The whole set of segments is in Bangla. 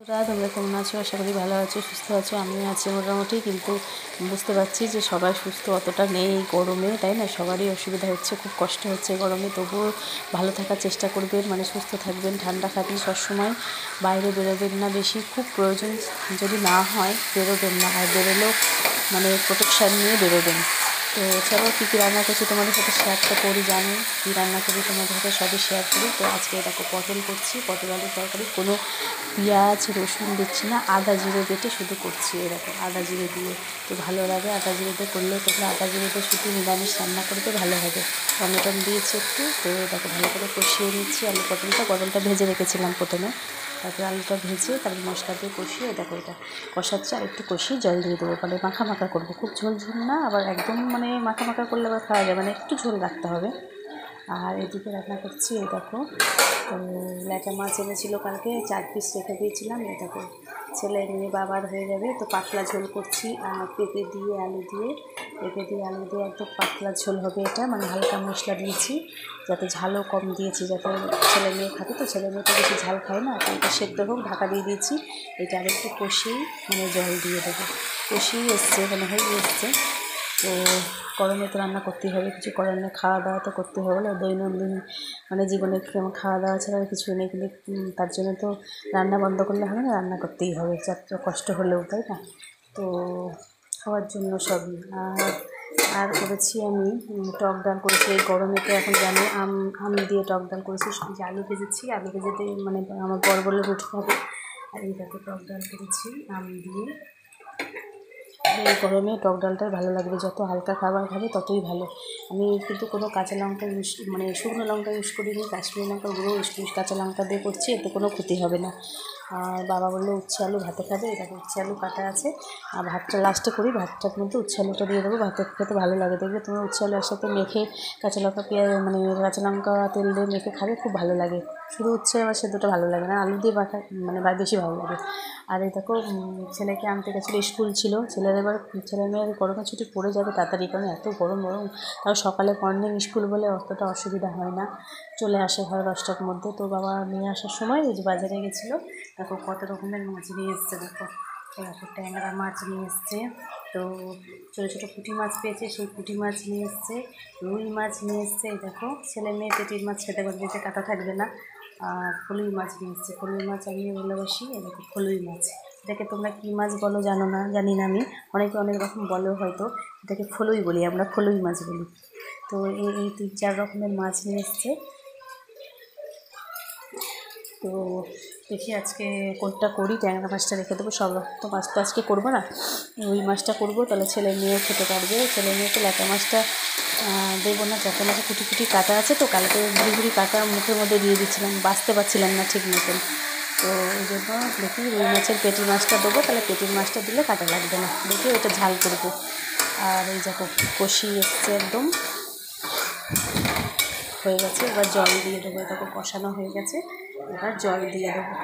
তোমরা কেমন আছো? আশা করি ভালো আছো, সুস্থ আছো। আমিও আছি মোটামুটি, কিন্তু বুঝতে পারছি যে সবাই সুস্থ অতটা নেই এই গরমে, তাই না? সবারই অসুবিধা হচ্ছে, খুব কষ্ট হচ্ছে গরমে। তবুও ভালো থাকার চেষ্টা করবেন, মানে সুস্থ থাকবেন, ঠান্ডা খাবেন সবসময়। বাইরে বেরোবেন না বেশি, খুব প্রয়োজন যদি না হয় বেরোবেন না, আর বেরোলেও মানে প্রোটেকশান নিয়ে বেরোবেন। তো চলো, কী কী রান্না করছি তোমাদের সাথে শেয়ারটা করি, জানো কী রান্না করি তোমাদের সাথে সবই শেয়ার করি। তো আজকে দেখো পটল করছি, পটল আলুর তরকারি। কোনো পেঁয়াজ রসুন দিচ্ছি না, আদা জিরে বেটে শুধু করছি। এরকম আদা জিরে দিয়ে তো ভালো লাগে, আদা জিরে দিয়ে করলে তোমরা আদা জিরে দিয়ে শুধু নিরামিষ রান্না করতে ভালো হবে। টমেটো দিয়েছি একটু, তো দেখো ভালো করে কষিয়ে নিচ্ছি। আলু পটলটা ভেজে রেখেছিলাম প্রথমে, তারপরে আলুটা ভেজে তারপরে মশলা দিয়ে কষিয়ে দেখো এটা কষাচ্ছি। আর একটু কষিয়ে জল দিয়ে দেবো, মানে মাখা মাখা করবো, খুব ঝোল ঝোল না, আবার একদম মানে মাখা মাখা করলে আবার খাওয়া যায়, মানে একটু ঝোল রাখতে হবে। আর এদিকে রান্না করছি, এই দেখো তো ল্যাটা মাছ এনেছিল কালকে, 4 পিস রেখে দিয়েছিলাম। এই দেখো ছেলে মেয়ে বাবার হয়ে যাবে, তো পাতলা ঝোল করছি। পেঁপে দিয়ে আলু দিয়ে একদম পাতলা ঝোল হবে এটা, মানে হালকা মশলা দিয়েছি, যাতে ঝালও কম দিয়েছি, যাতে ছেলে মেয়ে খাবে। তো ছেলে মেয়ে তো বেশি ঝাল খায় না, তো এটা সেদ্ধ হোক, ঢাকা দিয়ে দিয়েছি। এটা আরেকটু কষিয়ে মানে জল দিয়ে দেবো। কষিয়ে এসছে, মানে হয়ে এসছে। তো গরমে তো রান্না করতেই হবে, কিছু করার নেই, খাওয়া দাওয়া তো করতে হবে না, দৈনন্দিন মানে জীবনে কেমন খাওয়া দাওয়া ছাড়া কিছু নেই। কিন্তু তার জন্য তো রান্না বন্ধ করলে হবে না, রান্না করতেই হবে, যত কষ্ট হলেও, তাই না? তো খাওয়ার জন্য সবই। আর করেছি আমি টক ডাল করেছি এই গরমে। তো এখন জানি আম দিয়ে টক ডাল করেছি, যে আলু ভেজেছি, আলু ভেজেতে মানে আমার বড় বলে রুটি হবে। আর এইটাতে টক ডাল করেছি আম দিয়ে। এই গরমে টক ডালটাই ভালো লাগবে, যত হালকা খাবার খাবে ততই ভালো। আমি কিন্তু কোনো কাঁচা লঙ্কা মানে শুকনো লঙ্কা ইউজ করিনি, কাশ্মীরি লঙ্কা গুঁড়ো ইউজ করি, কাঁচা লঙ্কা দিয়ে করছি, এতে কোনো ক্ষতি হবে না। আর বাবা বললো উচ্ছে আলু ভাতে খাবে, এটাকে উচ্ছে আলু কাটা আছে। আর ভাতটা লাস্টে করি, ভাতটার মধ্যে উচ্ছে আলুটা দিয়ে দেবো, ভাতে খেতে ভালো লাগে। দেখবে তোমার উচ্ছে আলু একসাথে মেখে কাঁচা লঙ্কা পেঁয়াজ মানে কাঁচা লঙ্কা তেল দিয়ে মেখে খাবে, খুব ভালো লাগে। শুধু উচ্ছে আবার সেদ্ধটা ভালো লাগে না, আলু দিয়ে মাখা মানে বেশি ভালো লাগে। আর এই দেখো ছেলেকে আনতে গেছিলো, স্কুল ছিল ছেলের, এবার ছেলে মেয়ের গরমের ছুটি পড়ে যাবে তাড়াতাড়ি, কারণ এত গরম। তাও সকালে মর্নিং স্কুল বলে অতটা অসুবিধা হয় না, চলে আসে 10টার মধ্যে। তো বাবা নিয়ে আসার সময় ওই যে বাজারে গেছিলো, দেখো কত রকমের মাছ নিয়ে এসছে। দেখো ট্যাংরা মাছ নিয়ে এসছে, তো ছোটো ছোটো পুঁটি মাছ পেয়েছে, সেই পুঁটি মাছ নিয়ে এসছে, রুই মাছ নিয়ে এসছে। এই দেখো ছেলে মেয়ে পেটির মাছ খেতে পারবে, যে কাটা থাকবে না। আর ফলুই মাছ নিয়ে এসছে, ফলুই মাছ আমি ভালোবাসি। এটাকে ফলুই মাছ, এটাকে তোমরা কী মাছ বলো জানি না আমি, অনেকে অনেক রকম বলো হয়তো। এটাকে ফলুই বলি আমরা, ফলুই মাছ বলি। তো এই 3-4 রকমের মাছ নিয়ে এসছে। তো দেখি আজকে কোনটা করি, ট্যাংরা মাছটা রেখে দেবো, সব রকম তো মাছ তো আজকে করবো না, রুই মাছটা করবো, তাহলে ছেলে মেয়েও খেতে পারবে। ছেলে মেয়েকে ল্যাটা মাছটা দেবো না, ল্যাটা মাছে কুটি কুটি কাটা আছে, তো কালকে ঘুরি ঘুরি কাটা মুখের মধ্যে দিয়ে দিচ্ছিলাম, বাঁচতে পারছিলাম না ঠিক মতন। তো ওই জন্য দেখি রুই মাছের পেটি মাছটা দেবো, তাহলে পেটির মাছটা দিলে কাটা লাগবে না, দেখি ওটা ঝাল করবো। আর এই দেখো কষি এসছে একদম হয়ে গেছে, এবার জল দিয়ে দেবো। এটাকে কষানো হয়ে গেছে, এবার জল দিয়ে দেবো।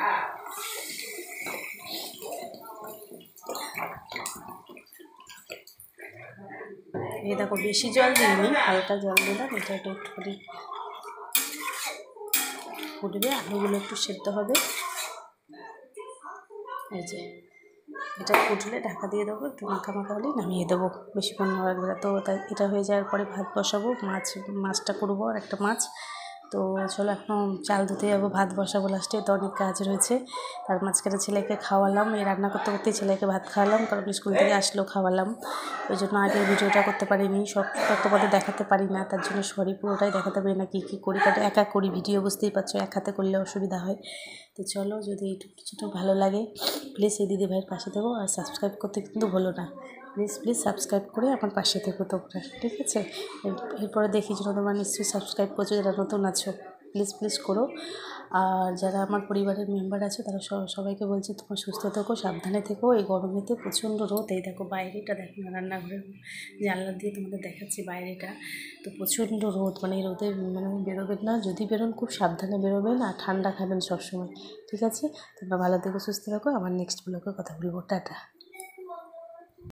এই দেখো বেশি জল দিইনি, হালকা জল দিলাম, এটা একটুখানি ফুটবে, আলুগুলো একটু সেদ্ধ হবে। এই যে এটা ফুটলে ঢাকা দিয়ে দেবো, একটু মাখা মাখা হলেই নামিয়ে দেবো, বেশিক্ষণ লাগবে না। তো তাই এটা হয়ে যাওয়ার পরে ভাত বসাবো, মাছটা করবো, আর একটা মাছ। তো চলো এখন চাল ধুতে যাবো, ভাত বসাবো লাস্টে, তো অনেক কাজ রয়েছে। তার মাঝখানে ছেলেকে খাওয়ালাম, এই রান্না করতে করতেই ছেলেকে ভাত খাওয়ালাম, কারণ স্কুল থেকে আসলেও খাওয়ালাম। ওই জন্য আগে ভিডিওটা করতে পারিনি, সব তোমাদের দেখাতে পারি না, তার জন্য সরি, পুরোটাই দেখাতে পারি না, কী কী করি, কারণ একা করি ভিডিও, বুঝতেই পারছো, এক হাতে করলে অসুবিধা হয়। তো চলো, যদি এইটুকু কিছুটা ভালো লাগে প্লিজ এই দিদিভাইয়ের পাশে দেবো, আর সাবস্ক্রাইব করতে কিন্তু ভুলো না, প্লিজ সাবস্ক্রাইব করে আমার পাশে থেকো তোমরা, ঠিক আছে? এরপরে দেখি যেন তোমরা নিশ্চয়ই সাবস্ক্রাইব করছো, যারা নতুন আছো প্লিজ করো। আর যারা আমার পরিবারের মেম্বার আছে তারা সবাইকে বলছি, তোমরা সুস্থ থেকো, সাবধানে থেকো, এই গরমেতে প্রচণ্ড রোদ। এই দেখো বাইরেটা দেখো না, রান্নাঘরের জানলা দিয়ে তোমাদের দেখাচ্ছি বাইরেটা, তো প্রচণ্ড রোদ, মানে এই রোদে মানে বেরোবেন না, যদি বেরোন খুব সাবধানে বেরোবেন, আর ঠান্ডা খাবেন সবসময়, ঠিক আছে? তোমরা ভালো থেকো, সুস্থ থাকো, আমার নেক্সট ব্লগে কথা বলবো, টাটা।